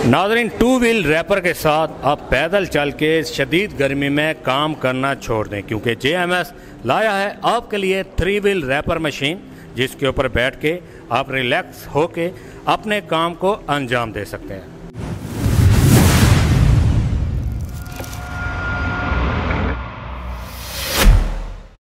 नाज़रीन, two wheel wrapper के साथ आप पैदल चल के शदीद गर्मी में काम करना छोड़ दें, क्योंकि JMS लाया है आपके लिए 3 व्हील रैपर मशीन, जिसके ऊपर बैठ के आप रिलैक्स होके अपने काम को अंजाम दे सकते हैं।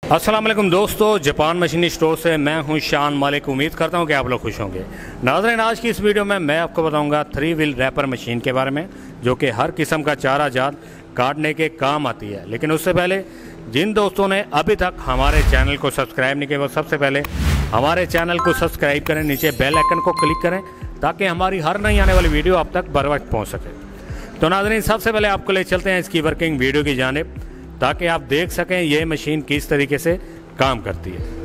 अस्सलाम वालेकुम दोस्तों, जापान मशीनी स्टोर से मैं हूं शान मालिक। उम्मीद करता हूं कि आप लोग खुश होंगे। नाज़रीन, आज की इस वीडियो में मैं आपको बताऊंगा 3 व्हील रैपर मशीन के बारे में, जो कि हर किस्म का चारा जात काटने के काम आती है। लेकिन उससे पहले जिन दोस्तों ने अभी तक हमारे चैनल को सब्सक्राइब नहीं किया, वो सबसे पहले हमारे चैनल को सब्सक्राइब करें, नीचे बेल आइकन को क्लिक करें ताकि हमारी हर नई आने वाली वीडियो आप तक बर वक्त पहुँच सके। तो नाज़रीन, सबसे पहले आपको ले चलते हैं इसकी वर्किंग वीडियो की जानिब, ताकि आप देख सकें ये मशीन किस तरीके से काम करती है।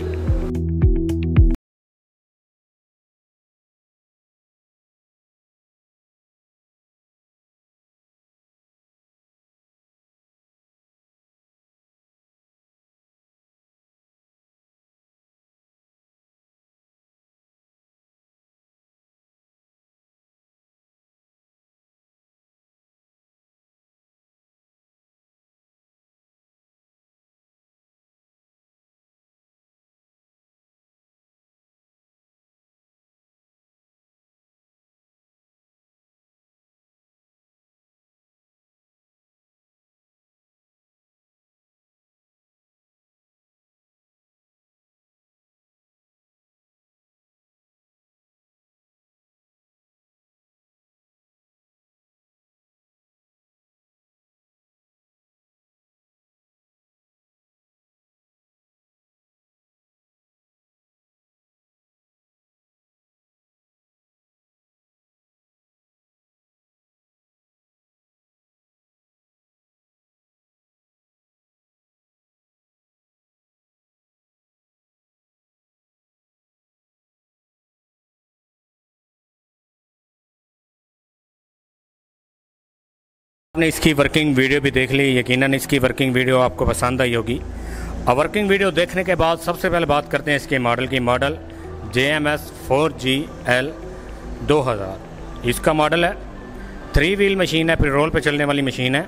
आपने इसकी वर्किंग वीडियो भी देख ली, यकीनन इसकी वर्किंग वीडियो आपको पसंद आई होगी। और वर्किंग वीडियो देखने के बाद सबसे पहले बात करते हैं इसके मॉडल की। मॉडल JMS 4GL 2000 इसका मॉडल है। 3 व्हील मशीन है, पेट्रोल पे चलने वाली मशीन है।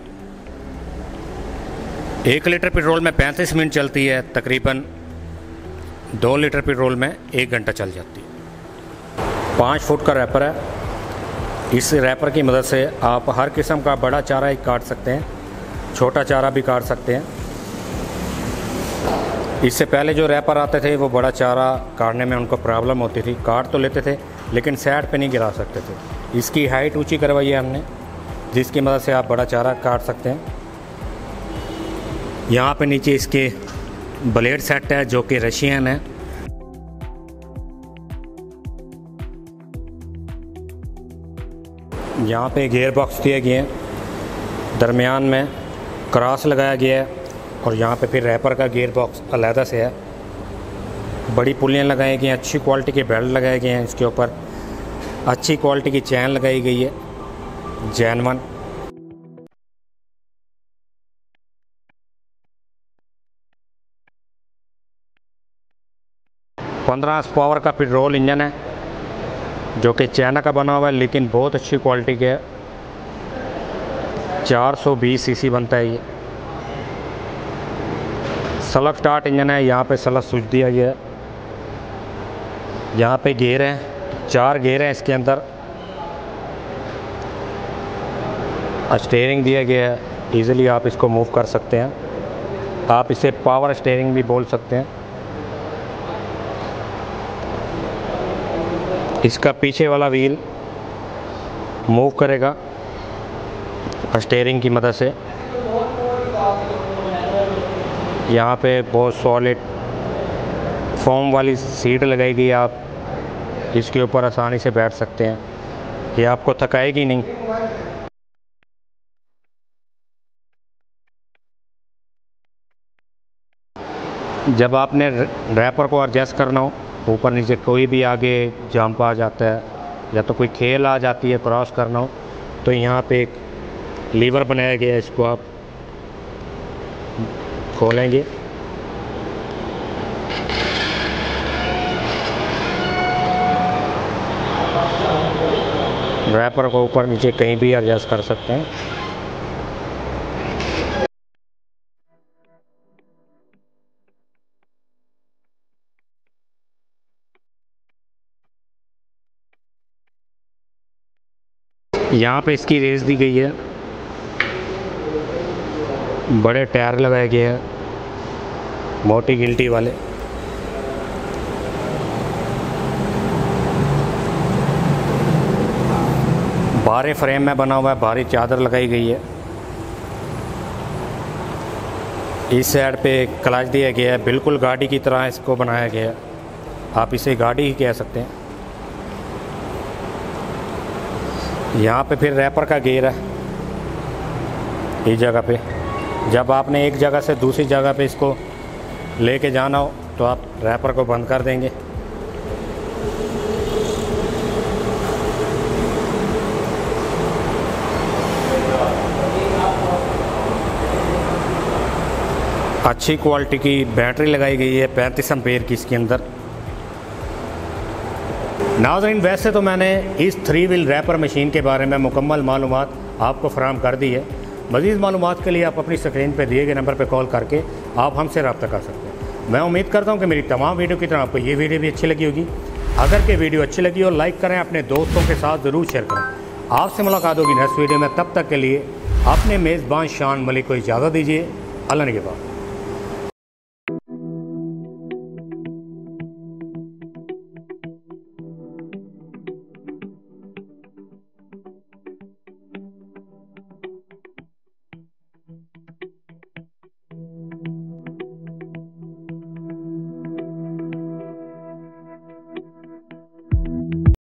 1 लीटर पेट्रोल में 35 मिनट चलती है, तकरीबन 2 लीटर पेट्रोल में 1 घंटा चल जाती है। 5 फुट का रैपर है। इस रैपर की मदद से आप हर किस्म का बड़ा चारा ही काट सकते हैं, छोटा चारा भी काट सकते हैं। इससे पहले जो रैपर आते थे वो बड़ा चारा काटने में उनको प्रॉब्लम होती थी, काट तो लेते थे लेकिन साइड पे नहीं गिरा सकते थे। इसकी हाइट ऊंची करवाई है हमने, जिसकी मदद से आप बड़ा चारा काट सकते हैं। यहाँ पे नीचे इसके ब्लेड सेट है जो कि रशियन है। यहाँ पे गियर बॉक्स दिए गए हैं, दरमियान में क्रॉस लगाया गया है, और यहाँ पे फिर रैपर का गियर बॉक्स अलहदा से है। बड़ी पुलियाँ लगाई गई हैं, अच्छी क्वालिटी के बेल्ट लगाए गए हैं, इसके ऊपर अच्छी क्वालिटी की चैन लगाई गई है, जेन्युइन। पंद्रह पावर का पेट्रोल इंजन है जो कि चाइना का बना हुआ है, लेकिन बहुत अच्छी क्वालिटी के है। 420 सीसी बनता है ये। सेल्फ स्टार्ट इंजन है। यहाँ पे सेल्फ स्विच दिया गया है। यहाँ पे गियर हैं, 4 गियर हैं इसके अंदर। स्टीयरिंग दिया गया है, इजीली आप इसको मूव कर सकते हैं। आप इसे पावर स्टीयरिंग भी बोल सकते हैं। इसका पीछे वाला व्हील मूव करेगा स्टीयरिंग की मदद से। यहाँ पे बहुत सॉलिड फोम वाली सीट लगाई गई है, आप इसके ऊपर आसानी से बैठ सकते हैं, ये आपको थकाएगी नहीं। जब आपने रैपर को एडजस्ट करना हो, ऊपर नीचे कोई भी आगे जंप आ जाता है या तो कोई खेल आ जाती है, क्रॉस करना हो, तो यहाँ पे एक लीवर बनाया गया है, इसको आप खोलेंगे, रैपर को ऊपर नीचे कहीं भी एडजस्ट कर सकते हैं। यहाँ पे इसकी रेस दी गई है, बड़े टायर लगाए गए हैं मोटी गिल्टी वाले। भारी फ्रेम में बना हुआ है, भारी चादर लगाई गई है। इस साइड पे क्लच दिया गया है, बिल्कुल गाड़ी की तरह इसको बनाया गया है, आप इसे गाड़ी ही कह सकते हैं। यहाँ पे फिर रैपर का गियर है इस जगह पे। जब आपने एक जगह से दूसरी जगह पे इसको लेके जाना हो तो आप रैपर को बंद कर देंगे। अच्छी क्वालिटी की बैटरी लगाई गई है 35 एम्पेयर की इसके अंदर। नाज़रीन, वैसे तो मैंने इस 3 व्हील रैपर मशीन के बारे में मुकम्मल मालूमात आपको फराहम कर दी है। मज़ीद मालूमात के लिए आप अपनी स्क्रीन पर दिए गए नंबर पर कॉल करके आप हमसे रब्ता कर सकते हैं। मैं उम्मीद करता हूं कि मेरी तमाम वीडियो की तरह आपको ये वीडियो भी अच्छी लगी होगी। अगर के वीडियो अच्छी लगी हो लाइक करें, अपने दोस्तों के साथ ज़रूर शेयर करें। आपसे मुलाकात होगी नेक्स्ट वीडियो में, तब तक के लिए अपने मेज़बान शान मलिक को इजाज़त दीजिए। अल्लाह निगहबान।